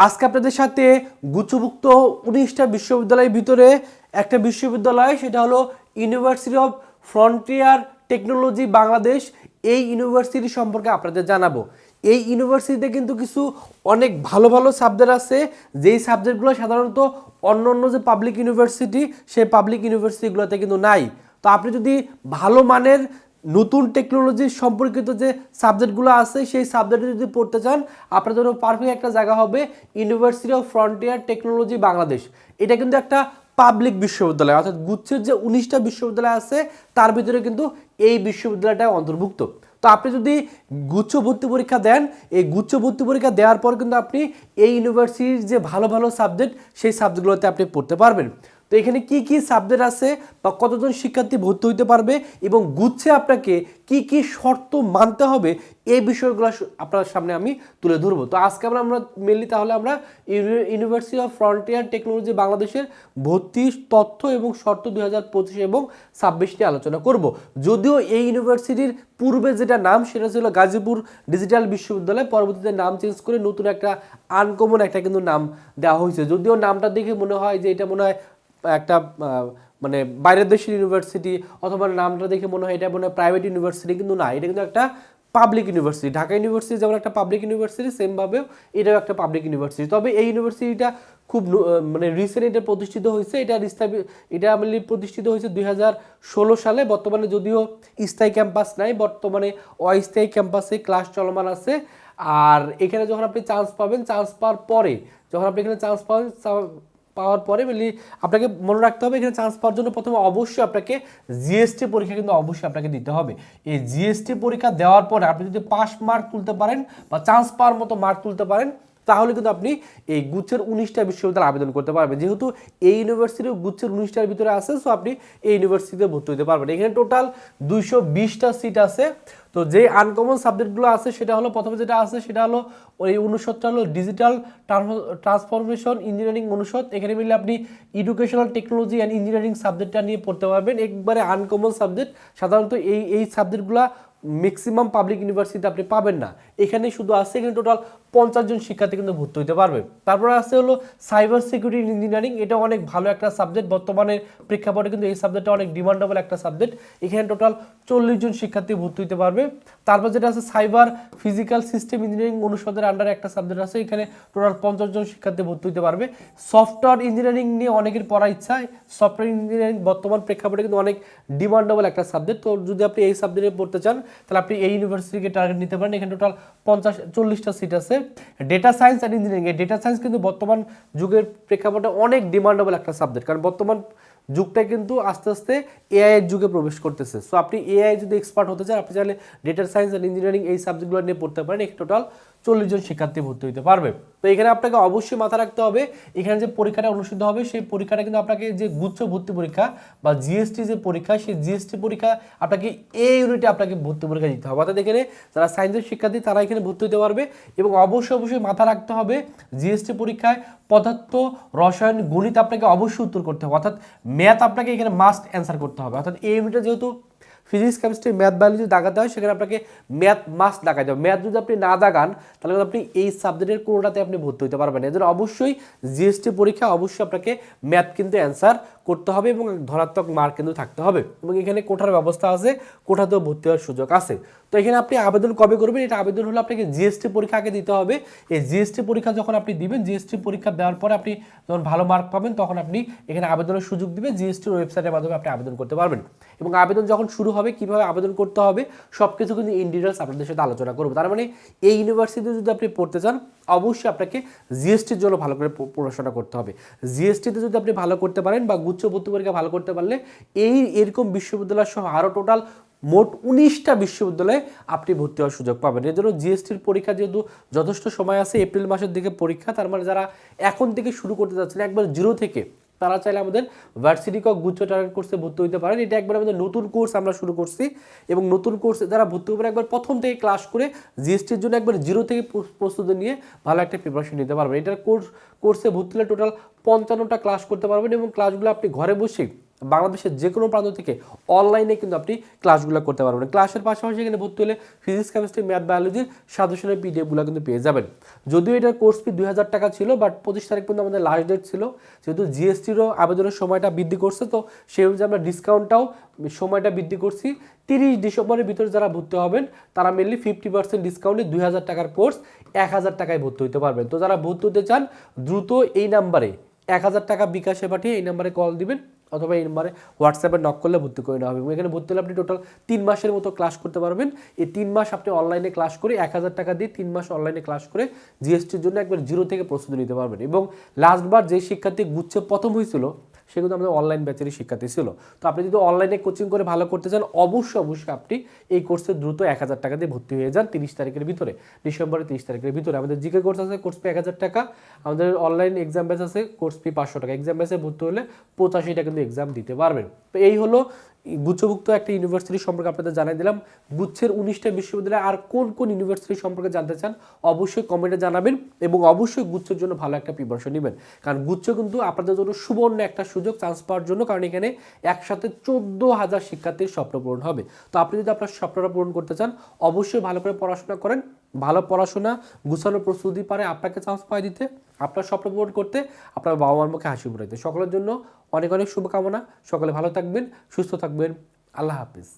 আজকে আপনাদের সাথে গুচ্ছভুক্ত 19টা বিশ্ববিদ্যালয়ের ভিতরে একটা বিশ্ববিদ্যালয়, সেটা হলো university of frontier technology Bangladesh. এই ইউনিভার্সিটি সম্পর্কে আপনাদের জানাবো। এই ইউনিভার্সিটিতে কিন্তু কিছু অনেক ভালো ভালো সাবজেক্ট আছে, যেই সাবজেক্টগুলো সাধারণত অন্য অন্য যে পাবলিক ইউনিভার্সিটি, সেই পাবলিক ইউনিভার্সিটিগুলোতে কিন্তু নাই। তো আপনি যদি ভালো মানের নতুন টেকনোলজি সম্পর্কিত যে সাবজেক্টগুলো আছে, সেই সাবজেক্টে যদি পড়তে চান, আপনার জন্য পারফেক্ট একটা জায়গা হবে university of frontier technology Bangladesh. এটা কিন্তু একটা পাবলিক বিশ্ববিদ্যালয়, অর্থাৎ গুচ্ছের যে 19টা বিশ্ববিদ্যালয় আছে তার ভিতরে কিন্তু এই বিশ্ববিদ্যালয়টা অন্তর্ভুক্ত। তো আপনি যদি গুচ্ছ ভর্তি পরীক্ষা দেন, এই গুচ্ছ ভর্তি পরীক্ষা দেওয়ার পর কিন্তু আপনি এই ইউনিভার্সিটির যে ভালো ভালো সাবজেক্ট, সেই সাবজেক্টগুলোতে আপনি পড়তে পারবেন। তো এখানে কি কি সাবজেক্ট আছে বা কতজন শিক্ষার্থী ভর্তি হতে পারবে এবং গুচ্ছে আপনাকে কি কি শর্ত মানতে হবে, এই বিষয়গুলো আপনার সামনে আমি তুলে ধরবো। তো আজকে আমরা মেনলি তাহলে আমরা ইউনিভার্সিটি অফ ফ্রন্টিয়ার টেকনোলজি বাংলাদেশের ভর্তি তথ্য এবং শর্ত 2025 এবং 26 নিয়ে আলোচনা করব। যদিও এই ইউনিভার্সিটির পূর্বে যেটা নাম সেটা ছিল গাজীপুর ডিজিটাল বিশ্ববিদ্যালয়, পরবর্তীতে নাম চেঞ্জ করে নতুন একটা আনকমন একটা কিন্তু নাম দেওয়া হয়েছে। যদিও নামটা দেখে মনে হয় যে এটা মনে হয় একটা মানে বাইরের দেশের ইউনিভার্সিটি, অথবা নামটা দেখে মনে হয় এটা মনে হয় প্রাইভেট ইউনিভার্সিটি, কিন্তু না, এটা কিন্তু একটা পাবলিক ইউনিভার্সিটি। ঢাকা ইউনিভার্সিটি যেমন একটা পাবলিক ইউনিভার্সিটি, সেমভাবেও এটাও একটা পাবলিক ইউনিভার্সিটি। তবে এই ইউনিভার্সিটিটা খুব মানে রিসেন্ট এটা প্রতিষ্ঠিত হয়েছে। এটা প্রতিষ্ঠিত হয়েছে 2016 সালে। বর্তমানে যদিও স্থায়ী ক্যাম্পাস নাই, বর্তমানে অস্থায়ী ক্যাম্পাসে ক্লাস চলমান আছে। আর এখানে যখন আপনি চান্স পাবেন, চান্স পাওয়ার পরে যখন আপনি এখানে চান্স পাওয়ার পরে আপনাকে মনে রাখতে হবে, এখানে চান্স পাওয়ার জন্য প্রথমে অবশ্যই আপনাকে জিএসটি পরীক্ষা কিন্তু অবশ্যই আপনাকে দিতে হবে। এই জিএসটি পরীক্ষা দেওয়ার পরে আপনি যদি পাস মার্ক তুলতে পারেন বা চান্স পাওয়ার মতো মার্ক তুলতে পারেন, তাহলে কিন্তু আপনি এই গুচ্ছের 19টা বিশ্ববিদ্যালয়ে আবেদন করতে পারবেন। যেহেতু এই ইউনিভার্সিটি গুচ্ছের 19টার ভিতরে আছে, সো আপনি এই ইউনিভার্সিটিতে ভর্তি হতে পারবেন। এখানে টোটাল 220টা সিট আছে। তো যে আনকমন সাবজেক্টগুলো আছে সেটা হলো, প্রথমে যেটা আছে সেটা হলো ওই অনুষদটা হলো ডিজিটাল ট্রান্সফরমেশন ইঞ্জিনিয়ারিং অনুষদ। এখানে মিলে আপনি এডুকেশনাল টেকনোলজি অ্যান্ড ইঞ্জিনিয়ারিং সাবজেক্টটা নিয়ে পড়তে পারবেন। একবারে আনকমন সাবজেক্ট, সাধারণত এই সাবজেক্টগুলো ম্যাক্সিমাম পাবলিক ইউনিভার্সিটিতে আপনি পাবেন না। এখানে শুধু আছে, এখানে টোটাল 50 জন শিক্ষার্থী কিন্তু ভর্তি হতে পারবে। তারপরে আছে হলো সাইবার সিকিউরিটি ইঞ্জিনিয়ারিং। এটা অনেক ভালো একটা সাবজেক্ট, বর্তমানে প্রেক্ষাপটে কিন্তু এই সাবজেক্টটা অনেক ডিমান্ডেবল একটা সাবজেক্ট। এখানে টোটাল 40 জন শিক্ষার্থী ভর্তি হতে পারবে। তারপর যেটা আছে সাইবার ফিজিক্যাল সিস্টেম ইঞ্জিনিয়ারিং অনুষদের আন্ডারে একটা সাবজেক্ট আছে, এখানে টোটাল 50 জন শিক্ষার্থী ভর্তি হতে পারবে। সফটওয়্যার ইঞ্জিনিয়ারিং নিয়ে অনেকের পড়ার ইচ্ছা। সফটওয়্যার ইঞ্জিনিয়ারিং বর্তমান প্রেক্ষাপটে কিন্তু অনেক ডিমান্ডেবল একটা সাবজেক্ট। তো যদি আপনি এই সাবজেক্টে পড়তে চান, তাহলে আপনি এই ইউনিভার্সিটিকে টার্গেট নিতে পারেন। এখানে টোটাল 40টা সিট আছে। ডেটা সায়েন্স অ্যান্ড ইঞ্জিনিয়ারিং, এই ডেটা সায়েন্স কিন্তু বর্তমান যুগের প্রেক্ষাপটে অনেক ডিমান্ডেবল একটা সাবজেক্ট, কারণ বর্তমান যুগটা কিন্তু আস্তে আস্তে এআই এর যুগে প্রবেশ করতেছে। সো আপনি এআই যদি এক্সপার্ট হতে চান, আপনি চাইলে ডেটা সায়েন্স অ্যান্ড ইঞ্জিনিয়ারিং এই সাবজেক্টগুলো নিয়ে পড়তে পারেন। এখানে টোটাল 40 জন শিক্ষার্থী ভর্তি হতে পারবে। তো এখানে আপনাকে অবশ্যই মাথা রাখতে হবে, এখানে যে পরীক্ষাটা অনুষ্ঠিত হবে, সেই পরীক্ষাটা কিন্তু আপনাকে যে গুচ্ছ ভর্তি পরীক্ষা বা জিএসটি যে পরীক্ষা, সেই জিএসটি পরীক্ষা আপনাকে এই ইউনিটে আপনাকে ভর্তি পরীক্ষা দিতে হবে। অর্থাৎ এখানে যারা সায়েন্সের শিক্ষার্থী তারা এখানে ভর্তি হতে পারবে। এবং অবশ্যই মাথা রাখতে হবে, জিএসটি পরীক্ষায় পদার্থ, রসায়ন, গণিত আপনাকে অবশ্যই উত্তর করতে হবে। অর্থাৎ ম্যাথ আপনাকে এখানে মাস্ট অ্যান্সার করতে হবে। অর্থাৎ এই ইউনিটে যেহেতু ফিজিক্স, কেমিস্ট্রি, ম্যাথ, বায়োলজি দাগাতে হয়, সেখানে আপনাকে ম্যাথ মাস্ট দাগাতে হবে। ম্যাথ যদি আপনি না দাগান, তাহলে আপনি এই সাবজেক্টের কোনোটাতে আপনি ভর্তি হতে পারবেন না। এজন্য অবশ্যই জিএসটি পরীক্ষা অবশ্যই আপনাকে ম্যাথ কিন্তু অ্যান্সার করতে হবে এবং ধনাত্মক মার্ক কিন্তু থাকতে হবে। এবং এখানে কোঠার ব্যবস্থা আছে, কোঠাতেও ভর্তি হওয়ার সুযোগ আছে। তো এখানে আপনি আবেদন কবে করবেন? এটা আবেদন হলো আপনাকে জিএসটি পরীক্ষা আগে দিতে হবে। এই জিএসটি পরীক্ষা যখন আপনি দিবেন, জিএসটি পরীক্ষা দেওয়ার পরে আপনি যখন ভালো মার্ক পাবেন, তখন আপনি এখানে আবেদনের সুযোগ দিবেন। জিএসটির ওয়েবসাইটের মাধ্যমে আপনি আবেদন করতে পারবেন। এবং আবেদন যখন শুরু হবে, কিভাবে আবেদন করতে হবে, সব কিছু কিন্তু ইন ডিটেলস আপনাদের সাথে আলোচনা করবো। তার মানে এই ইউনিভার্সিটিতে যদি আপনি পড়তে চান, অবশ্যই আপনাকে জিএসটির জন্য ভালো করে পড়াশোনা করতে হবে। জিএসটিতে যদি আপনি ভালো করতে পারেন বা গুচ্ছ ভর্তি পরীক্ষা ভালো করতে পারলে এরকম বিশ্ববিদ্যালয় সহ আরও টোটাল মোট 19টা বিশ্ববিদ্যালয়ে আপনি ভর্তি হওয়ার সুযোগ পাবেন। এর জন্য জিএসটির পরীক্ষা যেহেতু যথেষ্ট সময় আছে, এপ্রিল মাসের দিকে পরীক্ষা, তার মানে যারা এখন থেকে শুরু করতে যাচ্ছেন একবার জিরো থেকে, তারা চাইলে আমাদের ভার্সিটি কক গুচ্ছ টার্গেট কোর্সে ভর্তি হতে পারেন। এটা একবার আমাদের নতুন কোর্স আমরা শুরু করছি, এবং নতুন কোর্সে যারা ভর্তি হবে একবার প্রথম থেকে ক্লাস করে জিএসটির জন্য একবার জিরো থেকে প্রস্তুতি নিয়ে ভালো একটা প্রিপারেশন নিতে পারবেন। এটার কোর্সে ভর্তি হলে টোটাল 55টা ক্লাস করতে পারবেন, এবং ক্লাসগুলো আপনি ঘরে বসে বাংলাদেশের যে কোনো প্রান্ত থেকে অনলাইনে কিন্তু আপনি ক্লাসগুলো করতে পারবেন। ক্লাসের পাশাপাশি এখানে ভর্তি হলে ফিজিক্স, কেমিস্ট্রি, ম্যাথ, বায়োলজির সাজেশনের পিডিএফগুলো কিন্তু পেয়ে যাবেন। যদিও এটার কোর্স ফি 2000 টাকা ছিল, বাট 25 তারিখ পর্যন্ত আমাদের লাস্ট ডেট ছিল। যেহেতু জিএসটিরও আবেদনের সময়টা বৃদ্ধি করছে, তো সেই অনুযায়ী আমরা ডিসকাউন্টটাও সময়টা বৃদ্ধি করছি। 30 ডিসেম্বরের ভিতরে যারা ভর্তি হবেন তারা মেনলি 50% ডিসকাউন্টে 2000 টাকার কোর্স 1000 টাকায় ভর্তি হতে পারবেন। তো যারা ভর্তি হতে চান দ্রুত এই নাম্বারে 1000 টাকা বিকাশে পাঠিয়ে এই নাম্বারে কল দিবেন, অথবা এই নাম্বারে হোয়াটসঅ্যাপে নক করলে ভর্তি করে নেওয়া হবে। এখানে ভর্তি হলে আপনি টোটাল 3 মাসের মতো ক্লাস করতে পারবেন। এই 3 মাস আপনি অনলাইনে ক্লাস করে 1000 টাকা দিয়ে 3 মাস অনলাইনে ক্লাস করে জিএসটির জন্য একবার জিরো থেকে প্রস্তুতি নিতে পারবেন। এবং লাস্টবার যে শিক্ষার্থী গুচ্ছে প্রথম হয়েছিল সে কিন্তু আমাদের অনলাইন ব্যাচেরই শিক্ষার্থী ছিল। তো আপনি যদি অনলাইনে কোচিং করে ভালো করতে চান অবশ্যই আপনি এই কোর্সে দ্রুত 1000 টাকা দিয়ে ভর্তি হয়ে যান 30 তারিখের ভিতরে, ডিসেম্বরের 30 তারিখের ভিতরে। আমাদের জিকে কোর্স আছে, কোর্স ফি 1000 টাকা। আমাদের অনলাইন এক্সাম ব্যাচ আছে, কোর্স ফি 500 টাকা। এক্সাম ব্যাচে ভর্তি হলে 85টা কিন্তু এক্সাম দিতে পারবেন। তো এই হলো গুচ্ছভুক্ত একটা ইউনিভার্সিটি সম্পর্কে আপনাদের জানাই দিলাম। গুচ্ছের 19টা বিশ্ববিদ্যালয়ে আর কোন কোন ইউনিভার্সিটি সম্পর্কে জানতে চান অবশ্যই কমেন্টে জানাবেন, এবং অবশ্যই গুচ্ছের জন্য ভালো একটা প্রিপারেশন নেবেন। কারণ গুচ্ছ কিন্তু আপনাদের জন্য সুবর্ণ একটা সুযোগ চান্স পাওয়ার জন্য, কারণ এখানে একসাথে 14,000 শিক্ষার্থীর স্বপ্ন পূরণ হবে। তো আপনি যদি আপনার স্বপ্নটা পূরণ করতে চান অবশ্যই ভালো করে পড়াশোনা করেন। ভালো পড়াশোনা, গুছানো প্রস্তুতি পারে আপনাকে চান্স পাই দিতে, আপনার স্বপ্ন পূরণ করতে, আপনার বাবা মার মুখে হাসি ফুটাইতে। সকলের জন্য অনেক অনেক শুভকামনা। সকলে ভালো থাকবেন, সুস্থ থাকবেন। আল্লাহ হাফিজ।